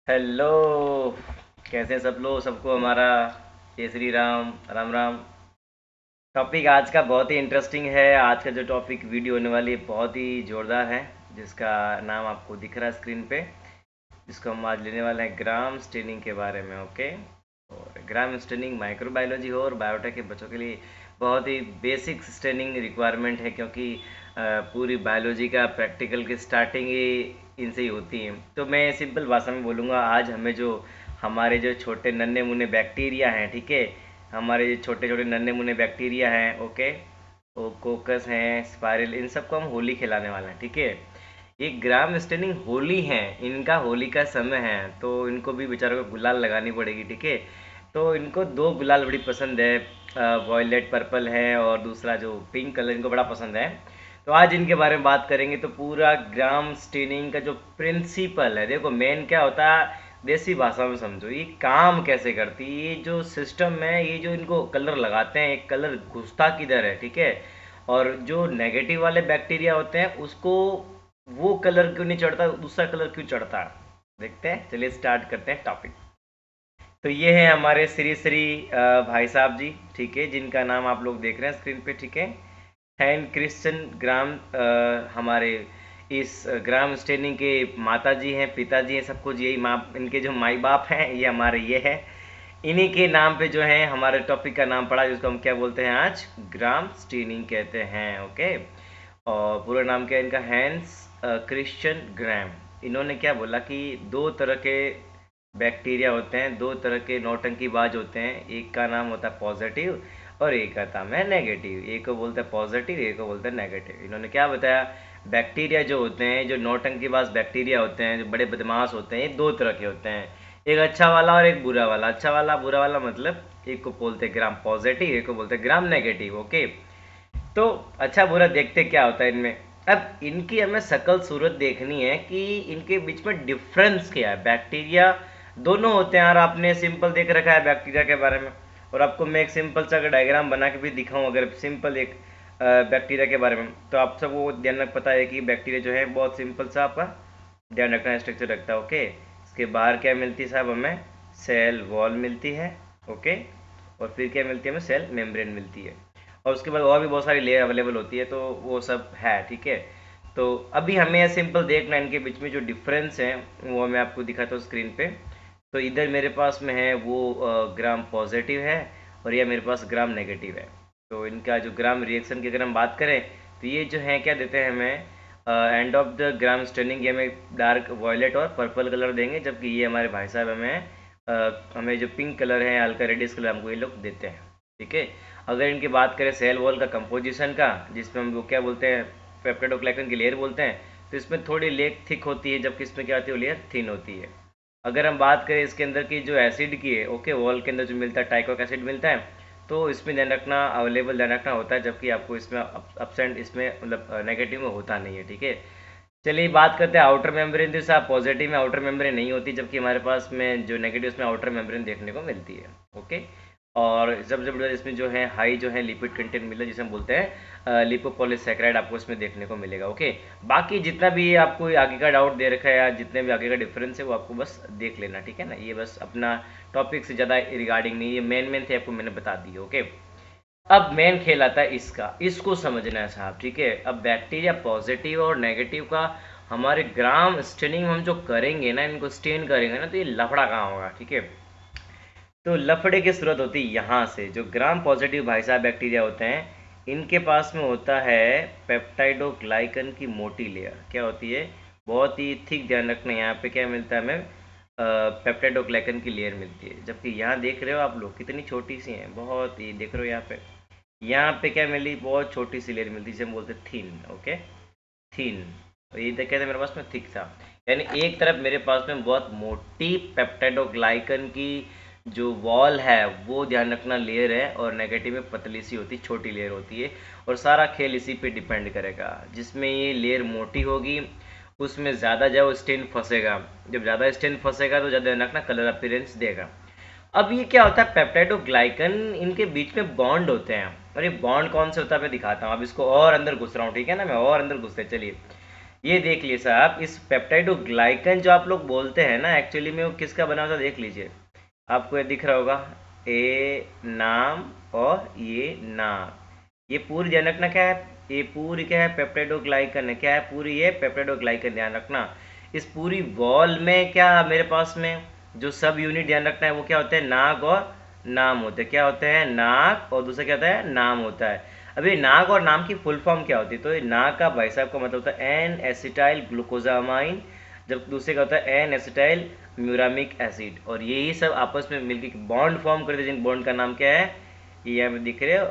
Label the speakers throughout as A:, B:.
A: Hello. कैसे हैं सब लोग? सबको हमारा जय श्री राम, राम राम। टॉपिक आज का बहुत ही इंटरेस्टिंग है। आज का जो टॉपिक वीडियो होने वाली है बहुत ही जोरदार है, जिसका नाम आपको दिख रहा है स्क्रीन पे। जिसको हम आज लेने वाले हैं ग्राम स्टेनिंग के बारे में। ओके। और ग्राम स्टेनिंग माइक्रोबायोलॉजी हो और बायोटेक के बच्चों के लिए बहुत ही बेसिक स्टेनिंग रिक्वायरमेंट है, क्योंकि पूरी बायोलॉजी का प्रैक्टिकल की स्टार्टिंग ही इनसे ही होती है। तो मैं सिंपल भाषा में बोलूँगा, आज हमें जो हमारे जो छोटे नन्हे मुन्ने बैक्टीरिया हैं, ठीक है, हमारे जो छोटे छोटे नन्हे मुन्ने बैक्टीरिया हैं, ओके, वो कोकस हैं, स्पाइरल, इन सबको हम होली खिलाने वाले हैं, ठीक है। ये ग्राम स्टेनिंग होली है, इनका होली का समय है, तो इनको भी बेचारों को गुलाल लगानी पड़ेगी, ठीक है। तो इनको दो गुलाल बड़ी पसंद है, वॉयलेट पर्पल है और दूसरा जो पिंक कलर इनको बड़ा पसंद है। तो आज इनके बारे में बात करेंगे। तो पूरा ग्राम स्टेनिंग का जो प्रिंसिपल है, देखो मेन क्या होता है, देसी भाषा में समझो ये काम कैसे करती है। ये जो सिस्टम है, ये जो इनको कलर लगाते हैं, एक कलर घुसता किधर है, ठीक है। और जो नेगेटिव वाले बैक्टीरिया होते हैं उसको वो कलर क्यों नहीं चढ़ता, दूसरा कलर क्यों चढ़ता है, देखते हैं। चलिए स्टार्ट करते हैं टॉपिक। तो ये है हमारे श्री श्री भाई साहब जी, ठीक है, जिनका नाम आप लोग देख रहे हैं स्क्रीन पे, ठीक है। हैंड क्रिश्चियन ग्राम हमारे इस ग्राम स्टेनिंग के माता जी हैं, पिताजी हैं, सब कुछ यही माँ, इनके जो माई बाप हैं ये हमारे ये है। इन्हीं के नाम पे जो है हमारे टॉपिक का नाम पड़ा, जिसको हम क्या बोलते हैं आज, ग्राम स्टेनिंग कहते हैं, ओके। और पूरा नाम क्या है इनका, हैंस क्रिश्चियन ग्राम। इन्होंने क्या बोला कि दो तरह के बैक्टीरिया होते हैं, दो तरह के नौटंकीबाज होते हैं। एक का नाम होता है पॉजिटिव और एक का नाम है नेगेटिव। एक को बोलते हैं पॉजिटिव, एक को बोलते हैं नेगेटिव। इन्होंने क्या बताया, बैक्टीरिया जो होते हैं, जो नौटंकीबाज बैक्टीरिया होते हैं, जो बड़े बदमाश होते हैं, ये दो तरह के होते हैं। एक अच्छा वाला और एक बुरा वाला। अच्छा वाला बुरा वाला मतलब एक को बोलते हैं ग्राम पॉजिटिव, एक को बोलते हैं ग्राम नेगेटिव, ओके। तो अच्छा बुरा देखते क्या होता है इनमें। अब इनकी हमें शकल सूरत देखनी है कि इनके बीच में डिफरेंस क्या है। बैक्टीरिया दोनों होते हैं, और आपने सिंपल देख रखा है बैक्टीरिया के बारे में। और आपको मैं एक सिंपल सा डायग्राम बना के भी दिखाऊं, अगर सिंपल एक बैक्टीरिया के बारे में, तो आप सबको ध्यान रख पता है कि बैक्टीरिया जो है बहुत सिंपल सा आपका ध्यान रखना स्ट्रक्चर रखता है, ओके। इसके बाहर क्या मिलती है साहब हमें, सेल वॉल मिलती है, ओके। और फिर क्या मिलती है हमें, सेल मेम्ब्रेन मिलती है। और उसके बाद और भी बहुत सारी लेयर अवेलेबल होती है, तो वो सब है, ठीक है। तो अभी हमें सिंपल देखना है इनके बीच में जो डिफरेंस है, वो मैं आपको दिखाता हूँ स्क्रीन पे। तो इधर मेरे पास में है वो ग्राम पॉजिटिव है, और यह मेरे पास ग्राम नेगेटिव है। तो इनका जो ग्राम रिएक्शन की अगर हम बात करें, तो ये जो है क्या देते हैं हमें, end of the gram staining, ये हमें डार्क वॉयलेट और पर्पल कलर देंगे, जबकि ये हमारे भाई साहब हमें जो पिंक कलर है, हल्का रेडिश कलर हमको ये लोग देते हैं, ठीक है। अगर इनकी बात करें सेल वॉल का कंपोजिशन का, जिसमें हम वो क्या बोलते हैं, पेप्टाइडोग्लाइकन की लेयर बोलते हैं, तो इसमें थोड़ी लेयर थिक होती है, जबकि इसमें क्या होती है, वो लेयर थिन होती है। अगर हम बात करें इसके अंदर की जो एसिड की है, ओके, वॉल के अंदर जो मिलता है टाइकोक एसिड मिलता है, तो इसमें ध्यान रखना, अवेलेबल ध्यान रखना होता है, जबकि आपको इसमें अपसेंट इसमें मतलब नेगेटिव में होता नहीं है, ठीक है। चलिए बात करते हैं आउटर मेम्ब्रेन। जैसे आप पॉजिटिव में आउटर मेम्ब्रेन नहीं होती, जबकि हमारे पास में जो नेगेटिव में आउटर मेम्ब्रेन देखने को मिलती है, ओके। और सबसे बड़ा इसमें जो है हाई जो है लिपिड कंटेंट मिला, जिसे हम बोलते हैं लिपोपॉलीसैकेराइड, आपको इसमें देखने को मिलेगा, ओके। बाकी जितना भी आपको आगे का डाउट दे रखा है या जितने भी आगे का डिफरेंस है, वो आपको बस देख लेना, ठीक है ना। ये बस अपना टॉपिक से ज़्यादा रिगार्डिंग नहीं, ये मेन मेन थे, आपको मैंने बता दी, ओके। अब मेन खेल आता है इसका, इसको समझना है साहब, ठीक है। अब बैक्टीरिया पॉजिटिव और नेगेटिव का हमारे ग्राम स्टेनिंग हम जो करेंगे ना, इनको स्टेन करेंगे ना, तो ये लफड़ा कहाँ होगा, ठीक है। तो लफड़े की सूरत होती है यहाँ से। जो ग्राम पॉजिटिव भाई साहब बैक्टीरिया होते हैं, इनके पास में होता है पेप्टाइडोग्लाइकन की मोटी लेयर, क्या होती है, बहुत ही थिक। ध्यान रखना, यहाँ पे क्या मिलता है हमें, पेप्टाइडोग्लाइकन की लेयर मिलती है, जबकि यहाँ देख रहे हो आप लोग कितनी छोटी सी है, बहुत ही, देख रहे हो यहाँ पे क्या मिली, बहुत छोटी सी लेयर मिलती है, जिसे हम बोलते हैं थिन, ओके, थिन। और ये देखे थे मेरे पास में थिक था, यानी एक तरफ मेरे पास में बहुत मोटी पेप्टाइडोग्लाइकन की जो वॉल है, वो ध्यान रखना लेयर है, और नेगेटिव में पतली सी होती, छोटी लेयर होती है। और सारा खेल इसी पे डिपेंड करेगा, जिसमें ये लेयर मोटी होगी उसमें ज़्यादा जो स्टेन फंसेगा। जब ज़्यादा स्टेन फंसेगा तो ज़्यादा ध्यान रखना कलर अपीयरेंस देगा। अब ये क्या होता है, पेप्टाइडोग्लाइकन, इनके बीच में बॉन्ड होते हैं, और ये बॉन्ड कौन से होता है मैं दिखाता हूँ। अब इसको और अंदर घुस रहा हूँ, ठीक है ना, मैं और अंदर घुसते चलिए। ये देख लीजिए साहब, इस पेप्टाइडोग्लाइकन जो आप लोग बोलते हैं ना, एक्चुअली में वो किसका बना होता है देख लीजिए। आपको ये दिख रहा होगा, ए नाम और ये नाम, ये पूरी ध्यान रखना क्या है, ये पूरी क्या है, पेप्टाइडोग्लाइकन है। क्या है पूरी, ये पेप्टाइडोग्लाइकन, ध्यान रखना। इस पूरी वॉल में क्या है मेरे पास में, जो सब यूनिट ध्यान रखना है वो क्या होते हैं, नाग और नाम होते हैं। क्या होते हैं, नाग, और दूसरा क्या होता है, नाम होता है। अभी नाग और नाम की फुल फॉर्म क्या होती है, तो ये नाग का भाई साहब का मतलब होता है एन एसिटाइल ग्लूकोजामाइन, जब दूसरे का होता है एन एसिटाइल म्यूरामिक एसिड, और यही सब आपस में मिलकर बॉन्ड फॉर्म करते हैं, जिन बॉन्ड का नाम क्या है, ये यहाँ पे दिख रहे हो,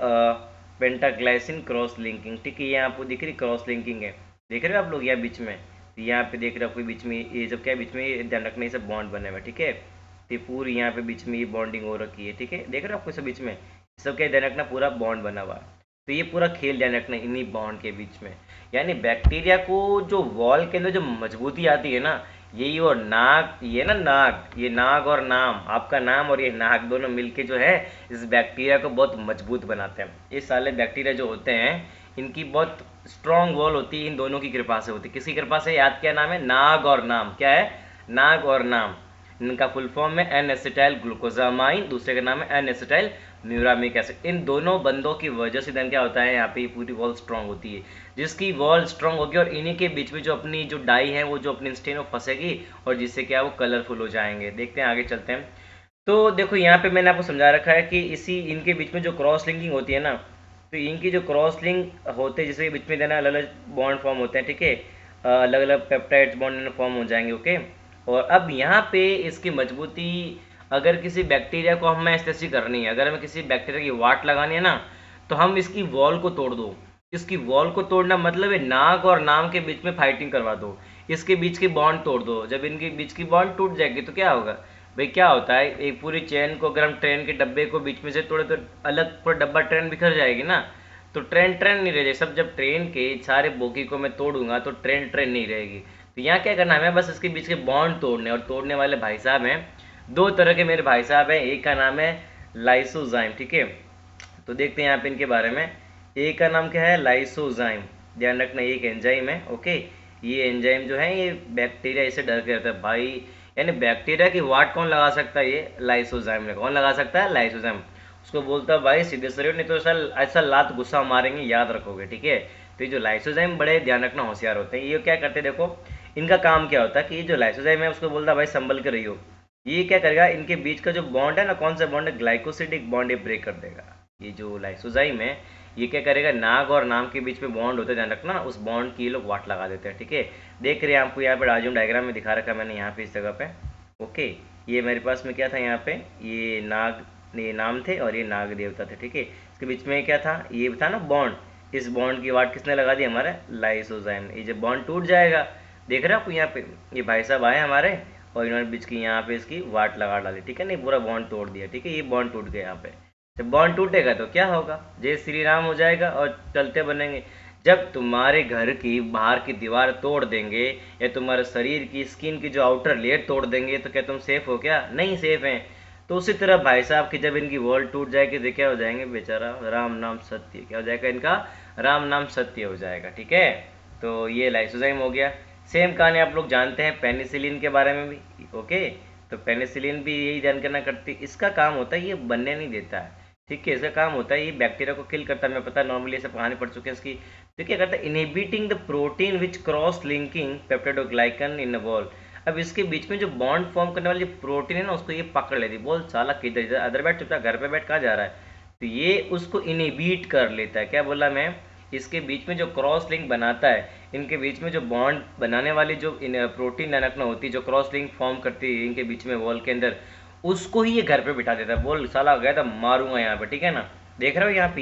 A: पेंटाग्लाइसिन क्रॉस लिंकिंग। ठीक है, ये आपको दिख रही क्रॉस लिंकिंग है, देख रहे हो आप लोग यहाँ बीच में, तो यहाँ पे देख रहे हो आपको बीच में ये जब क्या है, बीच में ध्यान रखना, ये सब बॉन्ड बने हुए हैं। ठीक है, तो ये पूरी यहाँ पे बीच में ये बॉन्डिंग हो रखी है। ठीक है, देख रहे हो आपको सब बीच में सब क्या ध्यान रखना, पूरा बॉन्ड बना हुआ है। तो ये पूरा खेल ध्यान रखना इन्हीं बॉन्ड के बीच में। यानी बैक्टीरिया को जो वॉल के अंदर जो मजबूती आती है ना, यही और नाग, ये ना नाग, ये नाग और नाम, आपका नाम और ये नाग दोनों मिलके जो है इस बैक्टीरिया को बहुत मजबूत बनाते हैं। ये सारे बैक्टीरिया जो होते हैं इनकी बहुत स्ट्रांग वॉल होती है, इन दोनों की कृपा से होती है। किसी कृपा से, याद क्या नाम है, नाग और नाम। क्या है, नाग और नाम। इनका फुल फॉर्म है एन एसिटाइल ग्लूकोजामाइन, दूसरे का नाम है एन एसिटाइल म्यूरामिक एसिड। इन दोनों बंदों की वजह से देन क्या होता है, यहाँ पे पूरी वॉल स्ट्रांग होती है। जिसकी वॉल स्ट्रांग होगी और इन्हीं के बीच में जो अपनी जो डाई है वो जो अपनी स्टेन वो फंसेगी, और जिससे क्या वो कलरफुल हो जाएंगे। देखते हैं आगे चलते हैं। तो देखो यहाँ पे मैंने आपको समझा रखा है कि इसी इनके बीच में जो क्रॉस लिंकिंग होती है ना, तो इनकी जो क्रॉस लिंक होते हैं जिसके बीच में देना अलग अलग बॉन्ड फॉर्म होते हैं। ठीक है, अलग अलग पेप्टाइड्स बॉन्ड फॉर्म हो जाएंगे। ओके, और अब यहाँ पे इसकी मजबूती, अगर किसी बैक्टीरिया को हमें ऐसी करनी है, अगर हमें किसी बैक्टीरिया की वाट लगानी है ना, तो हम इसकी वॉल को तोड़ दो। इसकी वॉल को तोड़ना मतलब है नाक और नाम के बीच में फाइटिंग करवा दो, इसके बीच की बॉन्ड तोड़ दो। जब इनके बीच की बॉन्ड टूट जाएगी तो क्या होगा भाई, क्या होता है, एक पूरी चेन को अगर हम ट्रेन के डब्बे को बीच में से तोड़े तो अलग पूरा डब्बा ट्रेन बिखर जाएगी ना, तो ट्रेन ट्रेन नहीं रह जाएगी। सब जब ट्रेन के सारे बोगी को मैं तोड़ूंगा तो ट्रेन ट्रेन नहीं रहेगी। तो यहाँ क्या करना है, हमें बस इसके बीच के बॉन्ड तोड़ने, और तोड़ने वाले भाई साहब हैं दो तरह के, मेरे भाई साहब हैं। एक का नाम है लाइसोजाइम। ठीक है, तो देखते हैं यहाँ पे इनके बारे में। एक का नाम क्या है, लाइसोजाइम, ध्यान रखना ये एक एंजाइम है। ओके, ये एंजाइम जो है ये बैक्टीरिया इसे डर के रहता है भाई, यानी बैक्टीरिया की वाट कौन लगा सकता है, ये लाइसोजाइम ने। कौन लगा सकता है, लाइसोजाइम। उसको बोलता है भाई सीधे शरीर, नहीं तो ऐसा लात गुस्सा मारेंगे, याद रखोगे। ठीक है, तो ये जो लाइसोजाइम बड़े ध्यान रखना होशियार होते हैं। ये क्या करते हैं देखो, इनका काम क्या होता है कि ये जो लाइसोजाइम है उसको बोलता है भाई संभल कर रही हो। ये क्या करेगा, इनके बीच का जो बॉन्ड है ना, कौन सा बॉन्ड है, ग्लाइकोसिडिक बॉन्ड, ये ब्रेक कर देगा। ये जो लाइसोजाइम है ये क्या करेगा, नाग और नाम के बीच में बॉन्ड होता है, ध्यान रखना, उस बॉन्ड की ये लोग वाट लगा देते हैं। ठीक है, देख रहे हैं आपको यहाँ पे डायग्राम डायग्राम में दिखा रखा है मैंने यहाँ पे इस जगह पे। ओके, ये मेरे पास में क्या था, यहाँ पे ये नाग, ये नाम थे और ये नाग देवता थे। ठीक है, इसके बीच में क्या था, ये था ना बॉन्ड, इस बॉन्ड की वाट किसने लगा दी, हमारे लाइसोजाइम ने। ये जब बॉन्ड टूट जाएगा, देख रहे हो आपको यहाँ पे ये भाई साहब आए हमारे, और इन्होंने बीच की यहाँ पे इसकी वाट लगा डाली। ठीक है, नहीं पूरा बॉन्ड तोड़ दिया। ठीक है, ये बॉन्ड टूट गया यहाँ पे। जब बॉन्ड टूटेगा तो क्या होगा, जय श्री राम हो जाएगा और चलते बनेंगे। जब तुम्हारे घर की बाहर की दीवार तोड़ देंगे, या तुम्हारे शरीर की स्किन की जो आउटर लेयर तोड़ देंगे, तो क्या तुम सेफ हो, क्या नहीं सेफ हैं। तो उसी तरह भाई साहब की जब इनकी वॉल टूट जाएगी तो क्या हो जाएंगे बेचारा, राम नाम सत्य, क्या हो जाएगा इनका, राम नाम सत्य हो जाएगा। ठीक है, तो ये लाइसोजाइम हो गया। सेम कहानी आप लोग जानते हैं पेनिसिलिन के बारे में भी। ओके, तो पेनिसिलिन भी यही ध्यान करना करती, इसका काम होता है ये बनने नहीं देता है। ठीक है, इसका काम होता है ये बैक्टीरिया को किल करता है। मैं पता नॉर्मली ऐसे कहानी पढ़ चुके हैं इसकी। तो क्या करता है, inhibiting the protein which cross linking peptidoglycan in a wall. अब इसके बीच में जो बॉन्ड फॉर्म करने वाली प्रोटीन है ना, उसको ये पकड़ लेती, बोल साला किधर इधर अदर बैठ, चुपचाप घर पे बैठ, कहाँ जा रहा है। तो ये उसको इनहिबिट कर लेता है। क्या बोला मैं, इसके बीच में जो क्रॉस लिंक बनाता है, इनके बीच में जो बॉन्ड बनाने वाली जो प्रोटीन ननकना होती है, जो क्रॉस लिंक फॉर्म करती है इनके बीच में वॉल के अंदर, उसको ही ये घर पे बिठा देता है। बोल साला गया था मारूंगा यहाँ पे। ठीक है ना, देख रहे हो यहाँ पे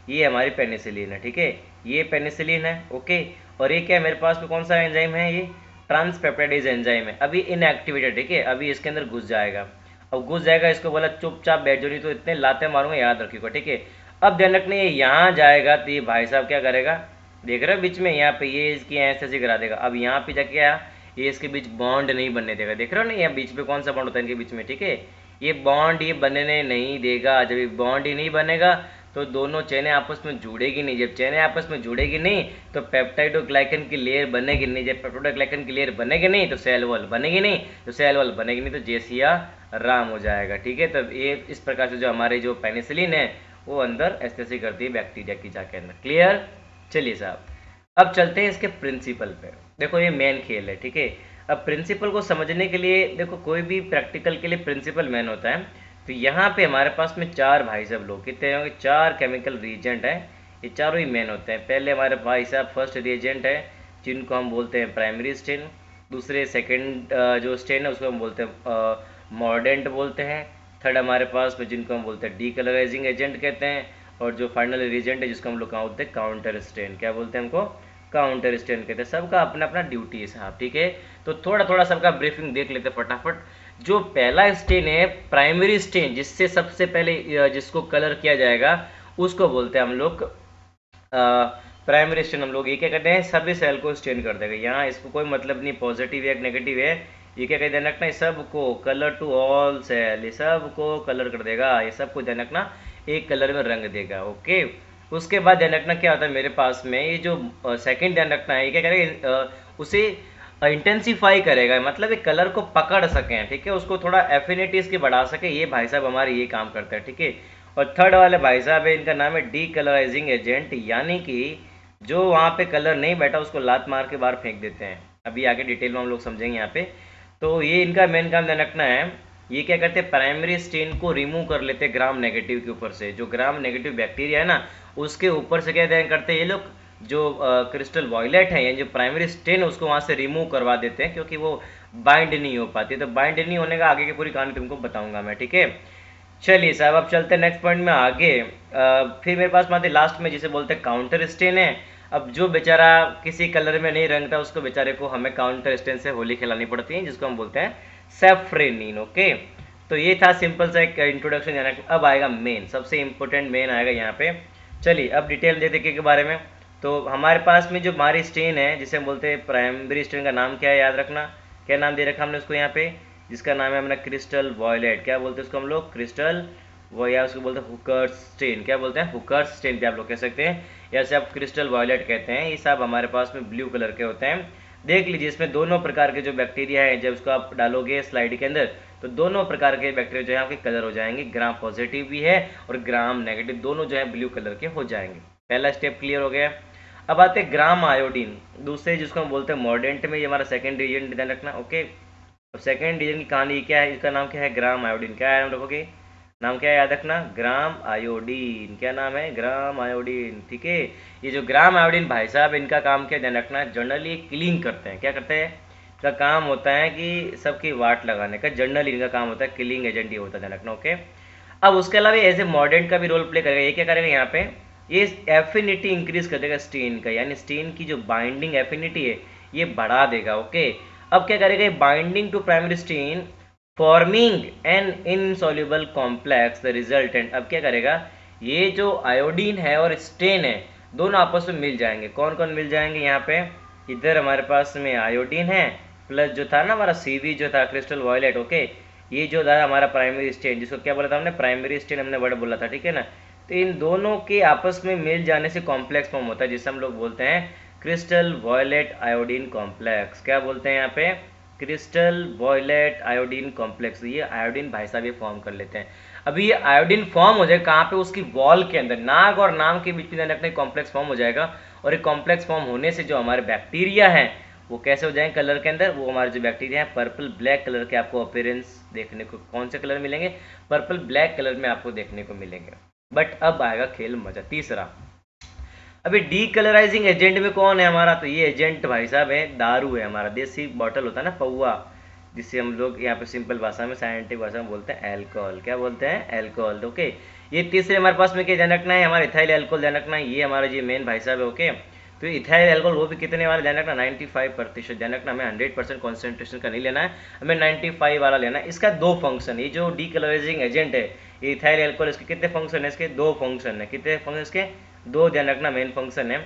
A: ये हमारी पेनिसिलिन है। ठीक है, ये पेनिसिलिन है। ओके, और ये क्या है मेरे पास में, कौन सा एंजाइम है, ये ट्रांसपेप्टाइडेज एंजाइम है। अभी इनएक्टिवेटेड। ठीक है, अभी इसके अंदर घुस जाएगा। अब घुस जाएगा, इसको बोला चुपचाप बैठ जाओ, नहीं तो इतने लाते मारूंगा, याद रखिएगा। ठीक है, अब ध्यान रखना ये यहाँ जाएगा तो ये भाई साहब क्या करेगा, देख रहे हो बीच में यहाँ पे ये इसकी ऐसे करा देगा। अब यहाँ पे जाके क्या, ये इसके बीच बॉन्ड नहीं बनने देगा। देख रहे हो ना, यहाँ बीच में कौन सा बॉन्ड होता है इनके बीच में। ठीक है, ये बॉन्ड ये बनने नहीं देगा। जब ये बॉन्ड ही नहीं बनेगा तो दोनों चेनें आपस में जुड़ेगी नहीं। जब चेनें आपस में जुड़ेगी नहीं तो पेप्टाइडोग्लाइकन की लेयर बनेगी नहीं। जब पेप्टाइडोग्लाइकन की लेयर बनेगी नहीं तो सेल वॉल बनेगी नहीं। तो सेल वॉल बनेगी नहीं तो जेसिया राम हो जाएगा। ठीक है, तब ये इस प्रकार से जो हमारे जो पेनिसिलिन है वो अंदर एस्थेसी करती है बैक्टीरिया की जाके अंदर। क्लियर? चलिए साहब, अब चलते हैं इसके प्रिंसिपल पे। देखो ये मेन खेल है। ठीक है, अब प्रिंसिपल को समझने के लिए देखो कोई भी प्रैक्टिकल के लिए प्रिंसिपल मेन होता है। तो यहाँ पे हमारे पास में चार भाई साहब लोग कितने होंगे, चार केमिकल रिएजेंट हैं। ये चारों ही मेन होते हैं। पहले हमारे भाई साहब फर्स्ट रिएजेंट है जिनको हम बोलते हैं प्राइमरी स्टेन। दूसरे सेकेंड जो स्टेन है उसको हम बोलते हैं मॉर्डेंट बोलते हैं। थर्ड हमारे पास में जिनको हम बोलते हैं डीकलराइजिंग एजेंट कहते हैं। और जो फाइनल रिएजेंट है जिसको हम लोग कहाँ बोलते हैं काउंटर स्टेन। क्या बोलते हैं हमको? काउंटर स्टेन कहते हैं। सबका अपना अपना ड्यूटी है साहब। ठीक है, तो थोड़ा थोड़ा सबका ब्रीफिंग देख लेते हैं फटाफट। जो पहला स्टेन है प्राइमरी स्टेन, जिससे सबसे पहले जिसको कलर किया जाएगा उसको बोलते हैं हम लोग प्राइमरी स्टेन। हम लोग ये क्या करते हैं, सभी सेल को स्टेन कर देगा। यहाँ इसको कोई मतलब नहीं पॉजिटिव है नेगेटिव है, ये क्या ध्यान रखना है, सबको कलर टू ऑल सेल, ये सबको कलर कर देगा। ये सबको ध्यान रखना एक कलर में रंग देगा। ओके, उसके बाद ध्यान रखना क्या होता है मेरे पास में ये जो सेकंड ध्यान रखना है, ये क्या करेगा, उसे इंटेंसीफाई करेगा, मतलब एक कलर को पकड़ सकें। ठीक है, उसको थोड़ा एफिनिटी इसकी बढ़ा सके। ये भाई साहब हमारे ये काम करते हैं। ठीक है, और थर्ड वाले भाई साहब है, इनका नाम है डी कलराइजिंग एजेंट, यानी कि जो वहाँ पे कलर नहीं बैठा उसको लात मार के बाहर फेंक देते हैं। अभी आगे डिटेल में हम लोग समझेंगे यहाँ पे। तो ये इनका मेन काम ध्यान रखना है। ये क्या करते हैं, प्राइमरी स्टेन को रिमूव कर लेते हैं ग्राम नेगेटिव के ऊपर से। जो ग्राम नेगेटिव बैक्टीरिया है ना उसके ऊपर से क्या ध्यान करते हैं ये लोग, जो क्रिस्टल वॉयलेट है यानी जो प्राइमरी स्टेन है उसको वहाँ से रिमूव करवा देते हैं, क्योंकि वो बाइंड नहीं हो पाती। तो बाइंड नहीं होने का आगे की पूरी कहानी तुमको बताऊंगा मैं। ठीक है, चलिए साहब अब चलते हैं नेक्स्ट पॉइंट में आगे। फिर मेरे पास आते लास्ट में जिसे बोलते हैं काउंटर स्टेन है। अब जो बेचारा किसी कलर में नहीं रंगता उसको बेचारे को हमें काउंटर स्टेन से होली खिलानी पड़ती है, जिसको हम बोलते हैं सेफ्रेनिन। ओके, तो ये था सिंपल सा एक इंट्रोडक्शन। अब आएगा मेन, सबसे इंपॉर्टेंट मेन आएगा यहाँ पे। चलिए अब डिटेल दे देखे के बारे में। तो हमारे पास में जो हमारी स्टेन है जिसे हम बोलते हैं प्राइमरी स्टेन, का नाम क्या है याद रखना। क्या नाम दे रखा हमने उसको यहाँ पे, जिसका नाम है हमारा क्रिस्टल वॉयलेट। क्या बोलते हैं उसको हम लोग, क्रिस्टल वो, या उसको बोलते हैं हुकर्स स्टेन। क्या बोलते हैं, हुकर्स स्टेन भी आप लोग कह सकते हैं, या से आप क्रिस्टल वॉयलेट कहते हैं। ये सब हमारे पास में ब्लू कलर के होते हैं। देख लीजिए इसमें दोनों प्रकार के जो बैक्टीरिया है, जब उसको आप डालोगे स्लाइड के अंदर तो दोनों प्रकार के बैक्टीरिया जो है आपके कलर हो जाएंगे। ग्राम पॉजिटिव भी है और ग्राम नेगेटिव, दोनों जो है ब्लू कलर के हो जाएंगे। पहला स्टेप क्लियर हो गया। अब आते हैं ग्राम आयोडीन, दूसरे जिसको हम बोलते हैं मॉर्डेंट में, ये हमारा सेकंड रीजन ध्यान रखना। ओके, अब सेकंड रीजन की कहानी क्या है, इसका नाम क्या है, ग्राम आयोडीन। क्या है नाम रखोगे, नाम क्या है याद रखना, ग्राम आयोडीन। क्या नाम है, ग्राम आयोडीन। ठीक है, ये जो ग्राम आयोडीन भाई साहब इनका काम क्या ध्यान रखना, जनरली क्लीन करते हैं। क्या करते हैं, इनका काम होता है कि सबकी वाट लगाने का, जनरली इनका काम होता है किलिंग एजेंट ही होता है, ध्यान रखना। ओके, अब उसके अलावा एज ए मॉर्डेंट का भी रोल प्ले करेगा। ये क्या करेगा यहाँ पे, ये एफिनिटी इंक्रीज कर देगा स्टेन का, यानी स्टेन की जो बाइंडिंग एफिनिटी है ये बढ़ा देगा। ओके, अब क्या करेगा, binding to primary stain forming an insoluble complex the resultant. अब क्या करेगा, ये जो आयोडीन है और स्टेन है दोनों आपस में मिल जाएंगे। कौन कौन मिल जाएंगे यहाँ पे, इधर हमारे पास में आयोडीन है प्लस जो था ना हमारा सीवी जो था क्रिस्टल वॉयलेट। ओके, ये जो था हमारा प्राइमरी स्टेन, जिसको क्या बोला था हमने, प्राइमरी स्टेन हमने वर्ड बोला था। ठीक है ना, तो इन दोनों के आपस में मिल जाने से कॉम्प्लेक्स फॉर्म होता है, जिसे हम लोग बोलते हैं क्रिस्टल वॉयलेट आयोडीन कॉम्प्लेक्स। क्या बोलते हैं यहाँ पे, क्रिस्टल वॉयलेट आयोडीन कॉम्प्लेक्स। ये आयोडीन भाई साहब ये फॉर्म कर लेते हैं। अभी ये आयोडीन फॉर्म हो जाए कहाँ पे, उसकी वॉल के अंदर, नाक और नाम के बीच में रखने कॉम्प्लेक्स फॉर्म हो जाएगा। और एक कॉम्प्लेक्स फॉर्म होने से जो हमारे बैक्टीरिया हैं वो कैसे हो जाएंगे कलर के अंदर, वो हमारे जो बैक्टीरिया हैं पर्पल ब्लैक कलर के आपको अपीयरेंस देखने को, कौन से कलर मिलेंगे, पर्पल ब्लैक कलर में आपको देखने को मिलेंगे। बट अब आएगा खेल मजा, तीसरा। अभी डीकलराइजिंग एजेंट में कौन है हमारा, तो ये एजेंट भाई साहब है दारू है हमारा, देसी बॉटल होता है ना पौवा, जिसे हम लोग यहाँ पे सिंपल भाषा में साइंटिफिक भाषा में बोलते हैं एल्कोहल। क्या बोलते हैं, एल्कोहल। ओके, ये तीसरे हमारे पास में क्या ध्यान रखना है, हमारा इथाइल एल्कोहल ध्यान रखना है, ये हमारा जो मेन भाई साहब है। ओके, तो इथाइल एल्कोहल वो भी कितने वाला ध्यान रखना, 95% ध्यान रखना। हमें 100% कॉन्सेंट्रेशन का नहीं लेना है, हमें 95 वाला लेना है। इसका दो फंक्शन, ये जो डीकलराइजिंग एजेंट है ये इथाइल एल्कोहल, इसके कितने फंक्शन है, इसके दो फंक्शन है। कितने फंक्शन इसके, दो ध्यान रखना मेन फंक्शन है।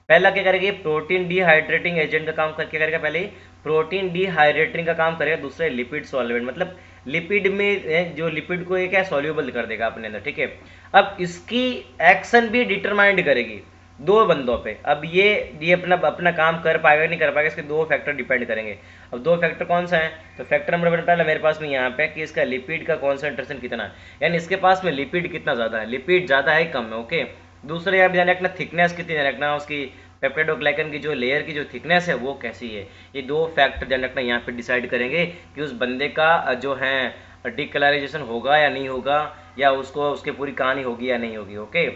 A: पहला क्या करेगा, ये प्रोटीन डिहाइड्रेटिंग एजेंट का काम क्या करेगा, पहले प्रोटीन डिहाइड्रेटिंग का काम करेगा, दूसरा लिपिड सॉल्वेंट, मतलब लिपिड में जो लिपिड को ये क्या सॉल्यूबल कर देगा अपने अंदर, ठीक है। अब इसकी एक्शन भी डिटरमाइंड करेगी दो बंदों पे। अब ये अपना अपना काम कर पाएगा नहीं कर पाएगा, इसके दो फैक्टर डिपेंड करेंगे। अब दो फैक्टर कौन सा है, तो फैक्टर नंबर 1 पहला मेरे पास में यहाँ पे कि इसका लिपिड का कॉन्सेंट्रेशन कितना है, यानी इसके पास में लिपिड कितना ज़्यादा है, लिपिड ज़्यादा है कम है, ओके। दूसरा यहाँ पे ध्यान रखना थिकनेस कितनी ध्यान रखना, उसकी पेप्टाइडोग्लाइकन की जो लेयर की जो थिकनेस है वो कैसी है। ये दो फैक्टर ध्यान रखना यहाँ पे डिसाइड करेंगे कि उस बंदे का जो है डिकलराइजेशन होगा या नहीं होगा, या उसको उसकी पूरी कहानी होगी या नहीं होगी, ओके।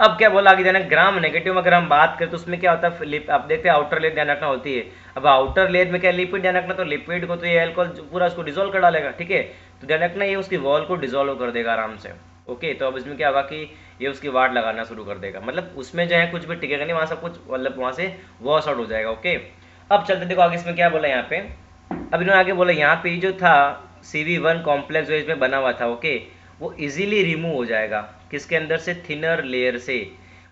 A: अब क्या बोला आगे, ध्यान ग्राम नेगेटिव में अगर हम बात करें तो उसमें क्या होता है, आप देखते हैं आउटर लेयर ध्यान रखना होती है। अब आउटर लेयर में क्या लिपिड ध्यान रखना, तो लिपिड को तो ये अल्कोहल पूरा उसको डिजोल्व कर डालेगा, ठीक है। तो ध्यान रखना ये उसकी वॉल को डिजोल्व कर देगा आराम से, ओके। तो अब इसमें क्या होगा कि ये उसकी वाट लगाना शुरू कर देगा, मतलब उसमें जो है कुछ भी टिकेगा नहीं, वहाँ सब कुछ मतलब वहाँ से वॉश आउट हो जाएगा, ओके। अब चलते देखो आगे इसमें क्या बोला यहाँ पे। अब इन्होंने आगे बोला यहाँ पे जो था CV1 कॉम्प्लेक्स जो इसमें बना हुआ था, ओके, वो इजीली रिमूव हो जाएगा किसके अंदर से, थिनर लेयर से।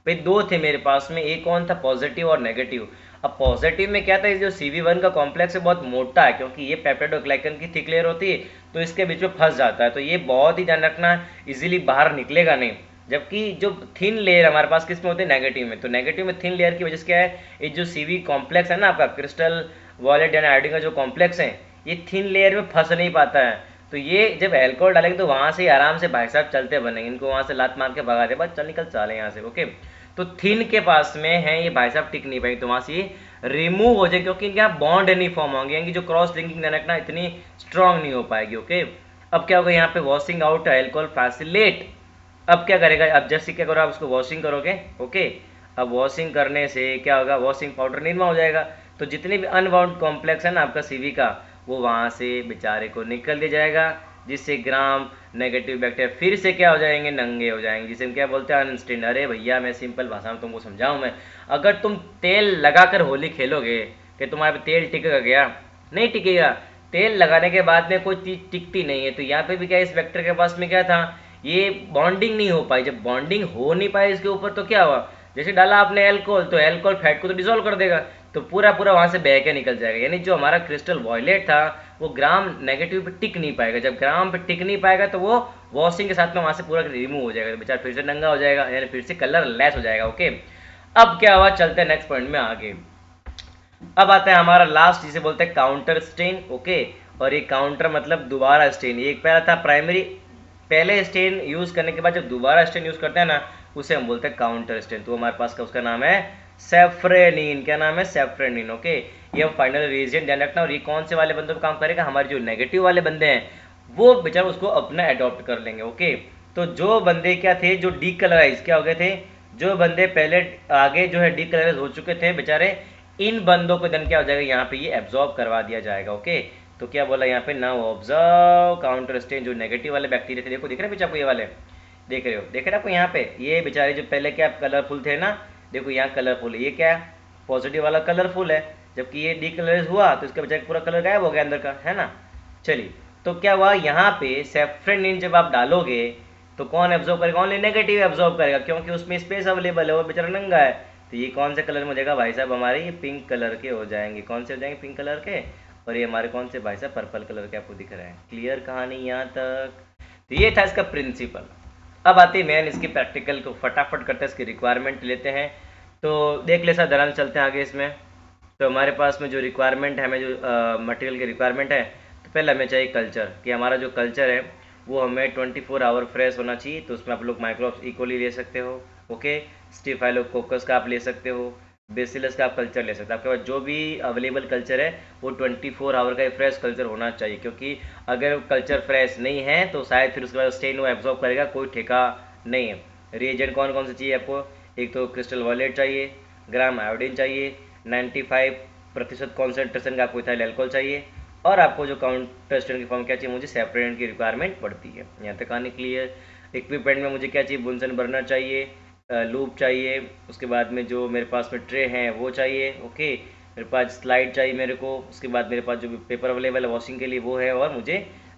A: भाई दो थे मेरे पास में, एक कौन था, पॉजिटिव और नेगेटिव। अब पॉजिटिव में क्या था, जो CV1 का कॉम्प्लेक्स है बहुत मोटा है, क्योंकि ये पेप्टाइडोग्लाइकन की थिक लेयर होती है, तो इसके बीच में फंस जाता है, तो ये बहुत ही ध्यान रखना इजीली बाहर निकलेगा नहीं। जबकि जो थिन लेयर हमारे पास किस में होती है, नेगेटिव में। तो नेगेटिव में थिन लेयर की वजह से क्या है, ये जो CV कॉम्प्लेक्स है ना आपका, क्रिस्टल वॉलेट यानी आयोडीन का जो कॉम्प्लेक्स है, ये थिन लेयर में फंस नहीं पाता है। तो ये जब एल्कोहल डालेंगे तो वहां से आराम से भाई साहब चलते बनेंगे, इनको वहां से लात मार के भगा दे, बस चल निकल चले यहाँ से, ओके। तो थिन के पास में है ये भाई साहब टिक नहीं पाएंगे, तो वहां से ये रिमूव हो जाए, क्योंकि इनके यहाँ बॉन्ड नहीं फॉर्म होंगे, इनकी जो क्रॉस लिंकिंग रखना इतनी स्ट्रांग नहीं हो पाएगी, ओके। अब क्या होगा यहाँ पे, वॉशिंग आउट अल्कोहल फैसिलेट। अब क्या करेगा, अब जैसे क्या करो आप उसको वॉशिंग करोगे, ओके। अब वॉशिंग करने से क्या होगा, वॉशिंग पाउडर निर्मा हो जाएगा, तो जितने भी अनबाउंड कॉम्प्लेक्स है ना आपका CV का, वो वहां से बेचारे को निकल दिया जाएगा, जिससे ग्राम नेगेटिव बैक्टीरिया फिर से क्या हो जाएंगे, नंगे हो जाएंगे, जिसे हम क्या बोलते हैं, अनस्टेन। अरे भैया मैं सिंपल भाषा में तुमको समझाऊं मैं, अगर तुम तेल लगाकर होली खेलोगे कि तुम्हारे पे तेल टिकेगा क्या, नहीं टिकेगा। तेल लगाने के बाद में कोई चीज टिकती नहीं है। तो यहाँ पे भी क्या, इस वेक्टर के पास में क्या था, ये बॉन्डिंग नहीं हो पाई। जब बॉन्डिंग हो नहीं पाई इसके ऊपर, तो क्या हुआ, जैसे डाला आपने एल्कोहल, तो एल्कोहल फैट को तो डिसॉल्व कर देगा, तो पूरा पूरा वहां से बह के निकल जाएगा। यानी जो हमारा क्रिस्टल वॉयलेट था वो ग्राम नेगेटिव पे टिक नहीं पाएगा। जब ग्राम पे टिक नहीं पाएगा तो वो वॉशिंग के साथ में वहां से पूरा रिमूव हो जाएगा, तो बेचारा फिर से नंगा हो जाएगा, यानी फिर से कलर लेस हो जाएगा, ओके। अब क्या हुआ, चलते हैं नेक्स्ट पॉइंट में आगे। अब आता है हमारा लास्ट, जिसे बोलते हैं काउंटर स्टेन, ओके। और ये काउंटर मतलब दोबारा स्टेन। ये एक पहला था प्राइमरी, पहले स्टेन यूज करने के बाद जब दोबारा स्टेन यूज करते हैं ना, उसे हम बोलते हैं काउंटर स्टेन। तो हमारे पास का उसका नाम है सेफ्रेनिन। क्या नाम है, सेफ्रेनिन, ओके। ये हम फाइनल रिएजेंट ध्यान रखना। और ये कौन से वाले बंदों पर काम करेगा, हमारे जो नेगेटिव वाले बंदे हैं वो बेचारे उसको अपना अडॉप्ट कर लेंगे, ओके। तो जो बंदे क्या थे, जो डीकलराइज क्या हो गए थे, जो बंदे पहले आगे जो है डीकलराइज हो चुके थे बेचारे, इन बंदों को देन क्या हो जाएगा, यहाँ पे ये एब्जॉर्ब करवा दिया जाएगा, ओके। तो क्या बोला यहाँ पे, नाउ ऑब्जर्व काउंटर स्टेन। जो नेगेटिव वाले बैक्टीरिया थे, देखो दिख रहे हैं पीछे आपको, ये वाले देख रहे हो, देख रहे हैं आपको यहाँ पे, ये बेचारे जो पहले क्या कलरफुल थे ना, देखो यहाँ कलरफुल है, ये क्या है, पॉजिटिव वाला कलरफुल है। जबकि ये डीकलराइज हुआ तो इसका बेचारे पूरा कलर गायब हो गया अंदर का, है ना। चलिए, तो क्या हुआ यहाँ पे, सेफ्रेनिन जब आप डालोगे तो कौन एब्जॉर्ब करेगा, ओनली नेगेटिव एब्जॉर्ब करेगा, क्योंकि उसमें स्पेस अवेलेबल है, वो बेचारा नंगा है। तो ये कौन से कलर में हो जाएगा भाई साहब, हमारे ये पिंक कलर के हो जाएंगे। कौन से हो जाएंगे, पिंक कलर के। और ये हमारे कौन से भाई साहब, पर्पल कलर के आपको दिख रहे हैं। क्लियर कहानी यहाँ तक। तो ये था इसका प्रिंसिपल। अब आते हैं मेन इसकी प्रैक्टिकल को, फटाफट करते हैं, इसकी रिक्वायरमेंट लेते हैं। तो देख ले साधारण चलते हैं आगे इसमें। तो हमारे पास में जो रिक्वायरमेंट है, हमें जो मटेरियल की रिक्वायरमेंट है, तो पहले हमें चाहिए कल्चर, कि हमारा जो कल्चर है वो हमें 24 आवर फ्रेश होना चाहिए। तो उसमें आप लोग माइक्रोब्स इकोली ले सकते हो, ओके। स्टिफाइलोकोकस का आप ले सकते हो, बेसिलस का आप कल्चर ले सकते हो। आपके पास जो भी अवेलेबल कल्चर है वो 24 आवर का फ्रेश कल्चर होना चाहिए, क्योंकि अगर कल्चर फ्रेश नहीं है तो शायद फिर उसके बाद स्टेन वो एब्जॉर्ब करेगा, कोई ठेका नहीं है। रिएजेंट कौन कौन से चाहिए आपको, एक तो क्रिस्टल वॉलेट चाहिए, ग्राम आयोडीन चाहिए, 95% कॉन्सेंट्रेशन का आपको इथाइल अल्कोहल चाहिए, और आपको जो काउंटर स्टेन की फॉर्म क्या चाहिए, मुझे सेपरेट की रिक्वायरमेंट पड़ती है। यहाँ तक कहानी क्लियर। इक्विपमेंट में मुझे क्या चाहिए, बुंसन बर्नर चाहिए, लूप चाहिए, उसके बाद में जो मेरे पास में ट्रे हैं वो चाहिए, ओके। मेरे पास स्लाइड चाहिए मेरे को, उसके बाद मेरे पास जो भी पेपर अवेलेबल है वॉशिंग के लिए वो है, और मुझे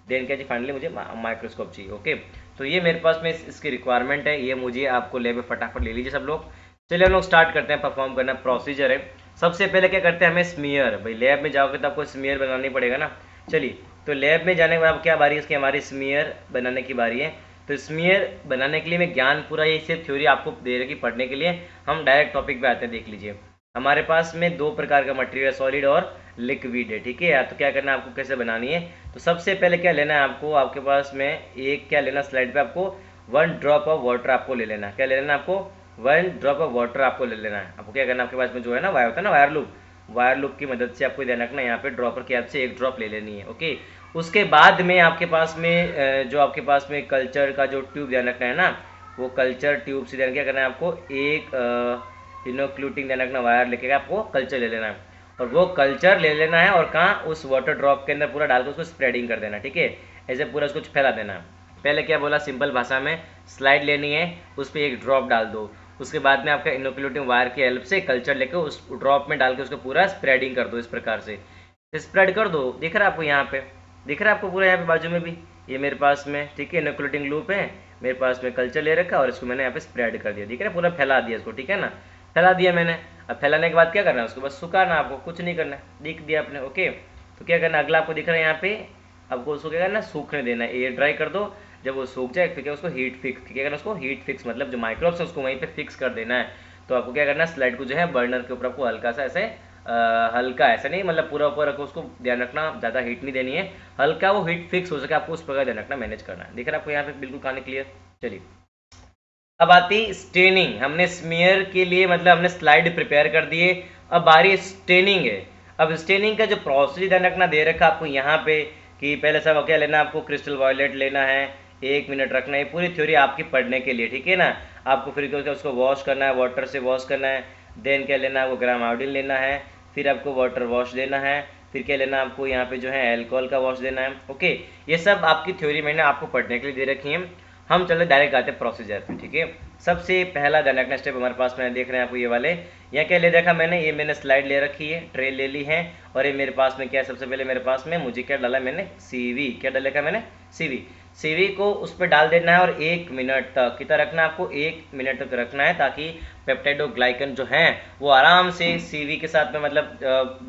A: देन क्या चाहिए, फाइनली मुझे माइक्रोस्कोप चाहिए, ओके। तो ये मेरे पास में इसकी रिक्वायरमेंट है, ये मुझे आपको ले फटाफट ले लीजिए सब लोग। चलिए हम लोग स्टार्ट करते हैं परफॉर्म करना। प्रोसीजर है, सबसे पहले क्या करते हैं, हमें स्मीयर, भाई लैब में जाओगे तो आपको स्मीयर बनानी पड़ेगा ना। चलिए, तो लैब में जाने के बाद क्या बारी है इसकी, हमारी स्मीयर बनाने की बारी है। तो स्मीयर बनाने के लिए मैं ज्ञान पूरा ये सिर्फ थ्योरी आपको दे रही पढ़ने के लिए, हम डायरेक्ट टॉपिक पे आते हैं। देख लीजिए, हमारे पास में दो प्रकार का मटेरियल है, सॉलिड और लिक्विड है, ठीक है। तो क्या करना है आपको, कैसे बनानी है, तो सबसे पहले क्या लेना है आपको, आपके पास में एक क्या लेना, स्लाइड पे आपको 1 ड्रॉप ऑफ वाटर आपको ले लेना है। क्या ले लेना है आपको, 1 ड्रॉप ऑफ वाटर आपको ले लेना है। आपको क्या करना है, आपके पास में जो है ना वायर होता है ना, वायर लूप की मदद से आपको ध्यान रखना, यहाँ पे ड्रॉपर की हेल्प से 1 ड्रॉप ले लेनी है, ओके। उसके बाद में आपके पास में जो आपके पास में कल्चर का जो ट्यूब ध्यान रखना है ना, वो कल्चर ट्यूब से ध्यान क्या करना है आपको, एक इनोक्लूटिंग ध्यान रखना, वायर लेके आपको कल्चर ले लेना है। और वो कल्चर ले लेना है और कहाँ, उस वाटर ड्रॉप के अंदर पूरा डाल के उसको स्प्रेडिंग कर देना, ठीक है। ऐसे पूरा उसको फैला देना है। पहले क्या बोला, सिंपल भाषा में, स्लाइड लेनी है, उस पर 1 ड्रॉप डाल दो। उसके बाद में आपका इनोक्यूलेटिंग वायर की हेल्प से कल्चर लेके उस ड्रॉप में डाल के उसको पूरा स्प्रेडिंग कर दो। इस प्रकार से स्प्रेड कर दो। दिख रहा है आपको, यहाँ पे दिख रहा है आपको पूरा, यहाँ पे बाजू में भी ये मेरे पास में, ठीक है, इनोक्यूलेटिंग लूप है मेरे पास में, कल्चर ले रखा और इसको मैंने यहाँ पे स्प्रेड कर दिया, दिख रहा है, पूरा फैला दिया इसको, ठीक है ना, फैला दिया मैंने। अब फैलाने के बाद क्या करना है, उसको बस सुखाना, आपको कुछ नहीं करना है, दिख दिया आपने, ओके। तो क्या करना, अगला आपको दिख रहा है यहाँ पे, आपको उसको क्या करना, सूखने देना है, एयर ड्राई कर दो। जब वो सूख जाए फिर क्या, उसको हीट फिक्स, क्या करना, उसको हीट फिक्स मतलब जो माइक्रोब्स है उसको वहीं पे फिक्स कर देना है। तो आपको क्या करना है, स्लाइड को जो है बर्नर के ऊपर आपको हल्का सा ऐसे हल्का ऐसा नहीं, मतलब पूरा ऊपर रखो, उसको ध्यान रखना ज़्यादा हीट नहीं देनी है, हल्का वो हीट फिक्स हो सके आपको उस प्रकार ध्यान रखना, मैनेज करना है। दिख रहा है आपको यहाँ पे बिल्कुल कहानी क्लियर। चलिए, अब आती स्टेनिंग। हमने स्मीयर के लिए मतलब हमने स्लाइड प्रिपेयर कर दिए, अब बारी स्टेनिंग है। अब स्टेनिंग का जो प्रोसीजर ध्यान रखना दे रखा आपको यहाँ पे, कि पहले सब क्या लेना, आपको क्रिस्टल वायलेट लेना है, 1 मिनट रखना है, पूरी थ्योरी आपकी पढ़ने के लिए, ठीक है ना। आपको फिर क्या उसको वॉश करना है, वाटर से वॉश करना है। देन क्या लेना है, आपको ग्राम आयोडीन लेना है, फिर आपको वाटर वॉश देना है, फिर क्या लेना आपको यहाँ पे जो है एल्कोहल का वॉश देना है, ओके। ये सब आपकी थ्योरी मैंने आपको पढ़ने के लिए दे रखी है। हम चले डायरेक्ट आते हैं प्रोसीजर पे, ठीक है। सबसे पहला ध्यान रखना स्टेप हमारे पास में देख रहे हैं आपको ये वाले, यहाँ क्या ले रखा मैंने, ये मैंने स्लाइड ले रखी है, ट्रे ले ली है, और ये मेरे पास में क्या है, सबसे पहले मेरे पास में मुझे क्या डाला मैंने, सीवी, क्या डाला का मैंने, सीवी। सीवी को उस पर डाल देना है और 1 मिनट तक कितना रखना है आपको, 1 मिनट तक रखना है, ताकि पेप्टाइडोग्लाइकन जो है वो आराम से सीवी के साथ में मतलब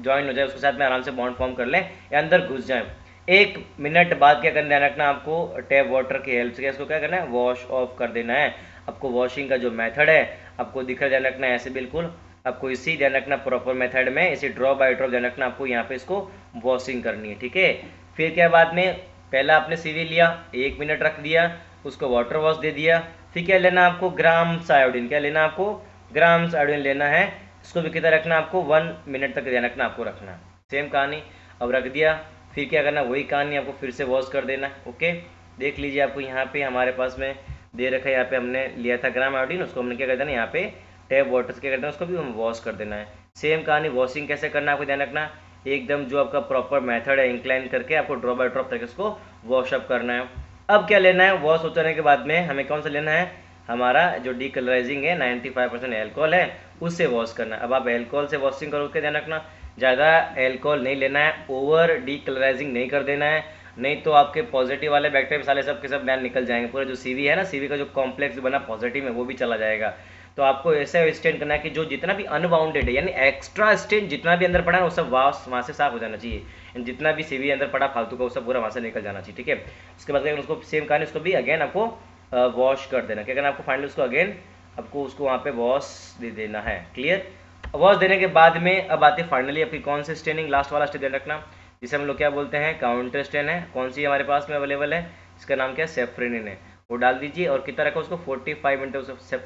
A: ज्वाइन हो जाए, उसके साथ में आराम से बॉन्ड फॉर्म कर लें या अंदर घुस जाए। 1 मिनट बाद क्या करना, ध्यान रखना आपको, टैप वाटर की हेल्प से इसको क्या करना है, वॉश ऑफ कर देना है। आपको वॉशिंग का जो मेथड है आपको दिख रहा, ध्यान रखना है ऐसे बिल्कुल, आपको इसी ध्यान रखना प्रॉपर मेथड में, इसी ड्रॉप बाय ड्रॉप ध्यान रखना आपको यहाँ पे इसको वॉशिंग करनी है, ठीक है। फिर क्या बाद में, पहला आपने सीवी लिया, 1 मिनट रख दिया, उसको वाटर वॉश दे दिया। फिर क्या लेना आपको, ग्राम्स आयोडीन, क्या लेना आपको, ग्राम्स आयोडीन लेना है, इसको भी कितना रखना आपको, 1 मिनट तक ध्यान रखना आपको रखना। सेम कहानी, अब रख दिया, फिर क्या करना, वही कहानी आपको फिर से वॉश कर देना, ओके। देख लीजिए आपको यहाँ पे हमारे पास में दे रखा है, यहाँ पे हमने लिया था ग्राम आयोडीन, उसको हमने क्या कर देना यहाँ पे टैप वाटर से क्या करना है, उसको भी हम वॉश कर देना है। सेम कहानी, वॉशिंग कैसे करना है आपको ध्यान रखना, एकदम जो आपका प्रॉपर मेथड है इंक्लाइन करके आपको ड्रॉप बाय ड्रॉप तक इसको वॉश अप करना है। अब क्या लेना है, वॉश हो जाने के बाद में हमें कौन सा लेना है, हमारा जो डीकलराइजिंग है 95% एल्कोहल है, उससे वॉश करना है। अब आप एल्कोहल से वॉशिंग करोगे, ध्यान रखना ज़्यादा एल्कोहल नहीं लेना है, ओवर डीकलराइजिंग नहीं कर देना है, नहीं तो आपके पॉजिटिव वाले बैक्टीरिया साले सब के सब बैन निकल जाएंगे, पूरा जो सीवी है ना, सीवी का जो कॉम्प्लेक्स बना पॉजिटिव में वो भी चला जाएगा। तो आपको ऐसा स्टेन करना है कि जो जितना भी अनबाउंडेड है, यानी एक्स्ट्रा स्टेन जितना भी अंदर पड़ा है वो सब वहाँ से साफ हो जाना चाहिए, जितना भी सीवी अंदर पड़ा फालतू का वो सब पूरा वहाँ से निकल जाना चाहिए, ठीक है। उसके बाद उसको सेम कहानी, उसको भी अगेन आपको वॉश कर देना, क्या करना आपको, फाइनली उसको अगेन आपको उसको वहाँ पे वॉश दे देना है, क्लियर। वॉश देने के बाद में अब आते फाइनली आपकी कौन सी स्टेनिंग, लास्ट वाला स्टेप ध्यान रखना, जिसे हम लोग क्या बोलते हैं, काउंटर स्टेन है। कौन सी हमारे पास में अवेलेबल है, इसका नाम क्या है, सेफ्रेनिन है। वो डाल दीजिए और कितना रखो उसको, 45 मिनट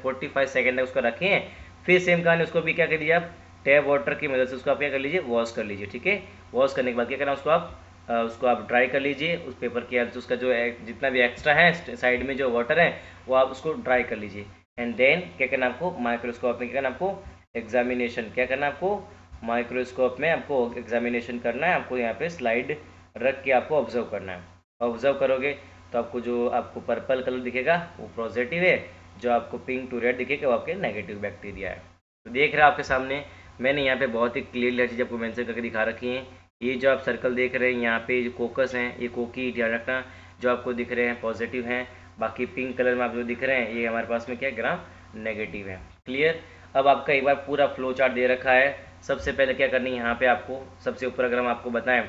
A: 45 सेकेंड तक उसको रखिए। फिर सेम कहानी, उसको भी क्या कर दीजिए आप, टैप वाटर की मदद से उसको आप क्या कर लीजिए, वॉश कर लीजिए, ठीक है। वॉश करने के बाद क्या करना, उसको आप ड्राई कर लीजिए उस पेपर की हेल्प से, उसका जो जितना भी एक्स्ट्रा है साइड में जो वाटर है वो आप उसको ड्राई कर लीजिए। एंड देन क्या करना आपको, माइक्रोस्कोप में क्या करना आपको, एग्जामिनेशन, क्या करना आपको, माइक्रोस्कोप में आपको एग्जामिनेशन करना है। आपको यहाँ पे स्लाइड रख के आपको ऑब्जर्व करना है। ऑब्जर्व करोगे तो आपको जो आपको पर्पल कलर दिखेगा वो पॉजिटिव है, जो आपको पिंक टू रेड दिखेगा वो आपके नेगेटिव बैक्टीरिया है। तो देख रहे हैं आपके सामने, मैंने यहाँ पे बहुत ही क्लियरली हर चीज़ आपको मेंशन करके दिखा रखी है। ये जो आप सर्कल देख रहे हैं यहाँ पे जो कोकस हैं, ये कोकी ध्यान रखना, जो आपको दिख रहे हैं पॉजिटिव हैं, बाकी पिंक कलर में आप जो दिख रहे हैं ये हमारे पास में क्या ग्राम नेगेटिव है, क्लियर। अब आपका एक बार पूरा फ्लो चार्ट दे रखा है। सबसे पहले क्या करनी है, यहाँ पे आपको सबसे ऊपर अगर हम आपको बताएं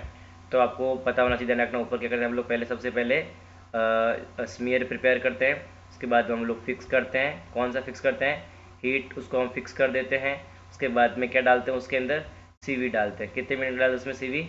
A: तो आपको पता होना चाहिए, ध्यान रखना। ऊपर क्या करते हैं हम लोग, पहले सबसे पहले स्मीयर प्रिपेयर करते हैं। उसके बाद में हम लोग फिक्स करते हैं। कौन सा फिक्स करते हैं, हीट, उसको हम फिक्स कर देते हैं। उसके बाद में क्या डालते हैं उसके अंदर, सीवी डालते हैं। कितने मिनट डालते हैं उसमें सीवी,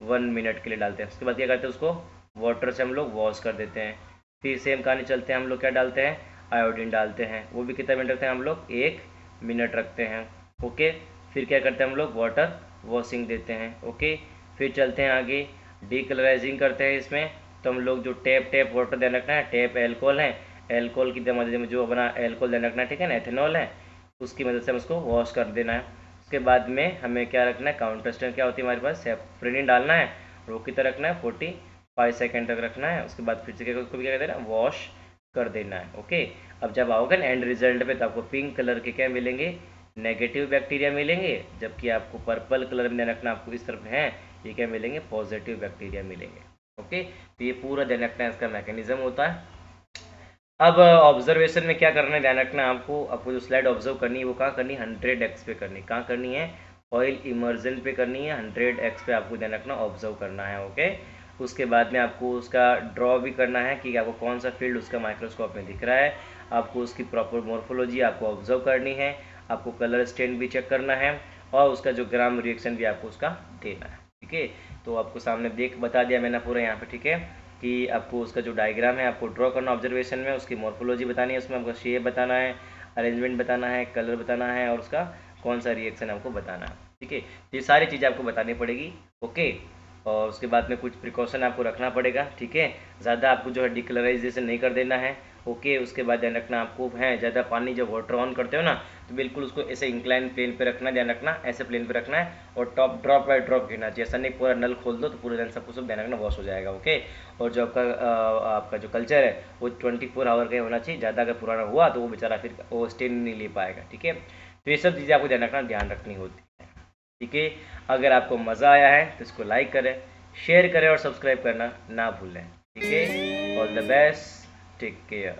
A: 1 मिनट के लिए डालते हैं। उसके बाद क्या करते हैं, उसको वाटर से हम लोग वॉश कर देते हैं। फिर सेम कहानी चलते हैं, हम लोग क्या डालते हैं, आयोडीन डालते हैं। वो भी कितना मिनट रखते हैं हम लोग, 1 मिनट रखते हैं। ओके, फिर क्या करते हैं हम लोग, वाटर वॉशिंग देते हैं। ओके, फिर चलते हैं आगे, डीकलराइजिंग करते हैं इसमें। तो हम लोग जो टैप वाटर ध्यान रखना है, टैप एल्कोहल है, एल्कोहल की मदद में जो बना एल्कोहल ध्यान रखना है, ठीक है ना, एथेनॉल है, उसकी मदद से हम उसको वॉश कर देना है। उसके बाद में हमें क्या रखना है, काउंटर स्ट्रेंथ क्या होती है हमारे पास, सेफ्रेनिन डालना है। रो कितना रखना है, 45 सेकेंड तक रखना है। उसके बाद फिर से उसको भी क्या कहते हैं ना, वॉश कर देना है। ओके, अब जब आओगे ना एंड रिजल्ट पे, तो आपको पिंक कलर के क्या मिलेंगे, नेगेटिव बैक्टीरिया मिलेंगे। जबकि आपको पर्पल कलर में रखना, आपको इस तरफ है, ये क्या मिलेंगे, पॉजिटिव बैक्टीरिया मिलेंगे। ओके, तो ये पूरा ध्यान रखना है, इसका मैकेनिज्म होता है। अब ऑब्जर्वेशन में क्या करना है, ध्यान रखना है आपको जो स्लाइड ऑब्जर्व करनी है वो कहाँ करनी है, 100x पे करनी है। कहाँ करनी है, ऑयल इमर्जन पे करनी है, 100x पे आपको ध्यान रखना, ऑब्जर्व करना है। ओके, उसके बाद में आपको उसका ड्रॉ भी करना है कि आपको कौन सा फील्ड उसका माइक्रोस्कोप में दिख रहा है। आपको उसकी प्रॉपर मॉर्फोलॉजी आपको ऑब्जर्व करनी है। आपको कलर स्टेन भी चेक करना है, और उसका जो ग्राम रिएक्शन भी आपको उसका देना है। ठीक है, तो आपको सामने बता दिया मैंने पूरा यहाँ पे। ठीक है, कि आपको उसका जो डायग्राम है आपको ड्रॉ करना ऑब्जर्वेशन में, उसकी मॉर्फोलॉजी बतानी है, उसमें आपको शेप बताना है, अरेंजमेंट बताना है, कलर बताना है, और उसका कौन सा रिएक्शन आपको बताना है। ठीक है, ये सारी चीज़ें आपको बतानी पड़ेगी। ओके, और उसके बाद में कुछ प्रिकॉशन आपको रखना पड़ेगा। ठीक है, ज़्यादा आपको जो है डिकलराइजेशन नहीं कर देना है। ओके, उसके बाद ध्यान रखना आपको है, ज़्यादा पानी जब वाटर ऑन करते हो ना, तो बिल्कुल उसको ऐसे इंक्लाइन प्लेन पे रखना, ध्यान रखना ऐसे प्लेन पे रखना है, और टॉप ड्रॉप बाय ड्रॉप गिरना चाहिए। ऐसा नहीं पूरा नल खोल दो तो पूरे दिन सब कुछ ध्यान रखना वॉश हो जाएगा। ओके, और जो आपका जो कल्चर है वो 24 आवर का होना चाहिए। ज़्यादा अगर पुराना हुआ तो वो बेचारा फिर वो स्टेन नहीं ले पाएगा। ठीक है, तो ये सब चीज़ें आपको ध्यान रखनी होती है। ठीक है, अगर आपको मज़ा आया है तो इसको लाइक करें, शेयर करें और सब्सक्राइब करना ना भूलें। ठीक है, all the best, take care.